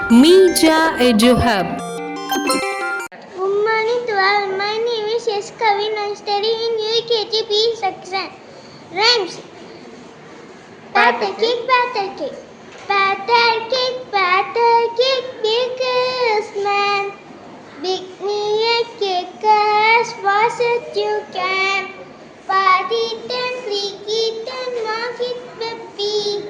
Media EduHub. Good morning to all. My name is S. Kavin. I study in UKG B section. Rhymes. Batter cake, baker's man. Bake me a cake as fast as you can. Part it and break it and mark it baby.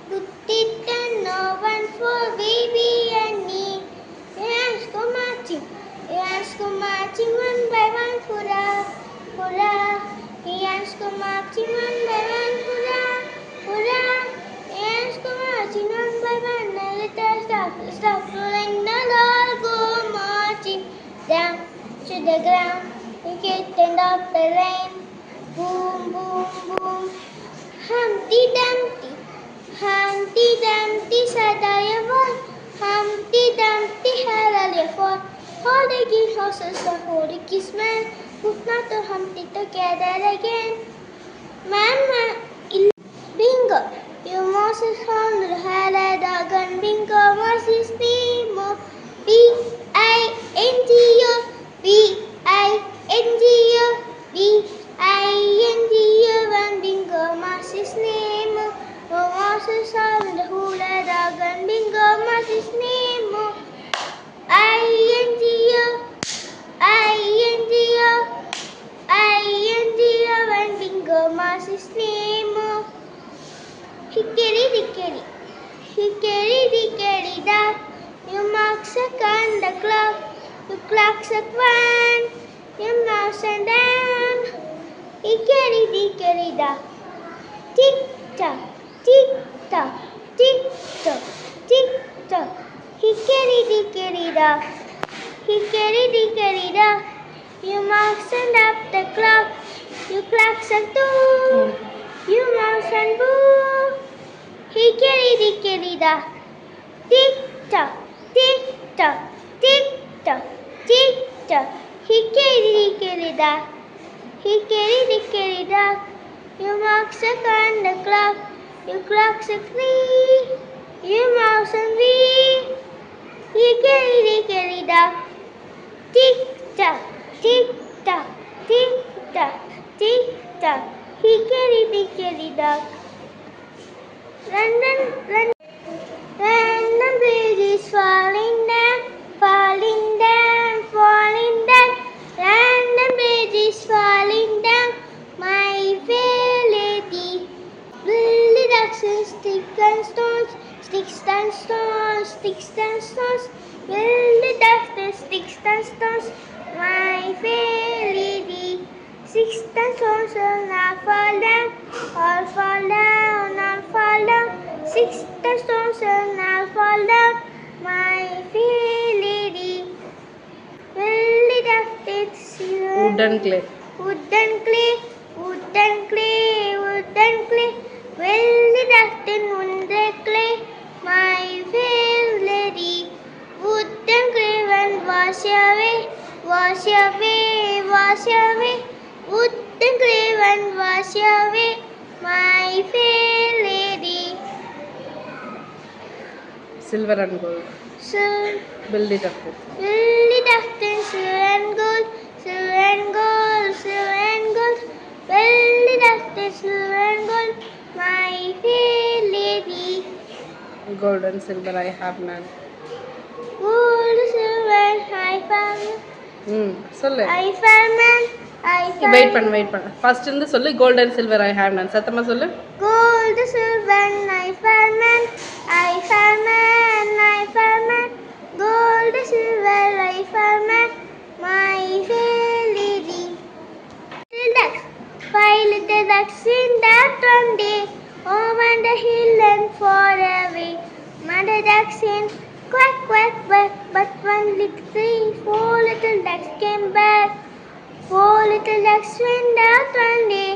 Put it and no one for baby and me. Yes, go marching. Yes, go marching one by one. Hurrah, hurrah. Yes, go marching one by one. Hurrah, hurrah. Yes, go marching one by one. Now let us stop rolling. Now all go marching down to the ground. We get end of the rain. Boom, boom, boom. Humpty Dumpty, Humpty Dumpty sat on a wall. Humpty Dumpty had a little fall. All the green horses and all the kiss man could not to Humpty together again. Mama, Bingo, you Moses found had a dog and Bingo was his name. B-I-N-G-O, B-I-N-G-O, B-I-N-G-O, and Bingo was his name. Moses found who had a dog and Bingo was his name. I-N-G-O, I-N-G-O, I-N-G-O, and Bingo was his name. Hickory dickory, hickory dickory dock. You marks a on the clock, you clocks at one, you mouse and down. Hickory dickory dock. Tick tock, tick tock, tick tock, tick tock. Hickory dickory dock, hickory dickory dock. You marks and up the clock, you clocks at two, you mouse and boo. Hickory dickory dock. Tick tock, tick tock, tick tock, tick tock. Hickory dickory dock, hickory dickory dock. You marks a on the clock, you clocks at three, you mouse and three. Hickory dickory dock. Tick tock, tick tock, tick tock, tick tock. Hickory dickory dock. London, London. London Bridge is falling down, falling down, falling down. London Bridge is falling down, my fair lady. Build the ducks and sticks and stones, sticks and stones, sticks and stones. Build the ducks and sticks and stones, my fair lady. Sticks and stones will not fall down, all fall down, all fall down. Sticks and stones will not fall down, my fair lady. Build the ducks and Wooden clay. wooden clay, wooden clay, wooden clay. Build the ducks and wooden clay, my fair lady. Wooden clay and wash away, wash away, wash away. Wooden clay and wash away, my fair lady. Silver and gold. Build it up with. Build it up in silver and gold, silver and gold, silver and gold. Build it up in silver and gold, my fair lady. Gold and silver I have none. Gold, silver, I found, சொல்லு. I found man, I found. Wait பண்ணு first இருந்து சொல்லு. Gold and silver I have none. சத்தமா சொல்லு. Gold, silver, I found man, I found man, I found man. Gold, silver, I found man, my fair lady. Little ducks, 5 little ducks in that one day, over the hill and far away. Mother ducks in quack, quack, quack, but 1 little 3, 4 little ducks came back. 4 little ducks went out one day,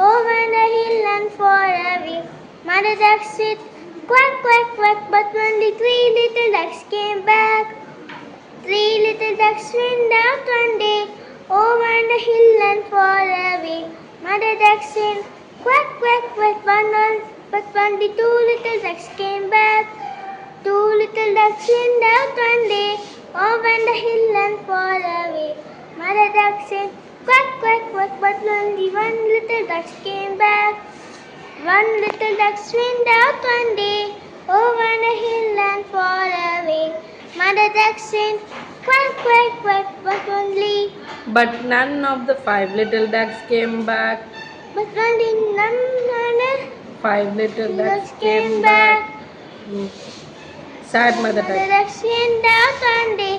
over the hill and far away. Mother duck said, quack, quack, quack, but only 3 little ducks came back. 3 little ducks went out one day, over the hill and far away. Mother duck said, quack, quack, quack, but only 2 little ducks came back. Two little ducks went out one day, over the hill and far away. Mother duck said, quack, quack, quack, but only one little duck came back. One little duck went out one day, over the hill and far away. Mother duck said, quack, quack, quack, but only. But none of the 5 little ducks came back. But only none other 5 little ducks ducks came back. Hmm. Sad mother Mother duck. ducks went out one day,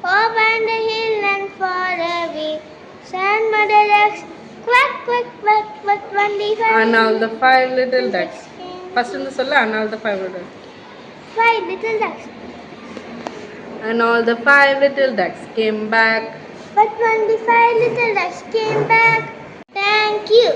over the hill and far away. Sad mother ducks, quack, quack, quack, but only And all the 5 little little ducks. came. First in the solla and all the 5 little. 5 little ducks, And all the 5 little ducks came back. but only 5 little ducks came back. Thank you.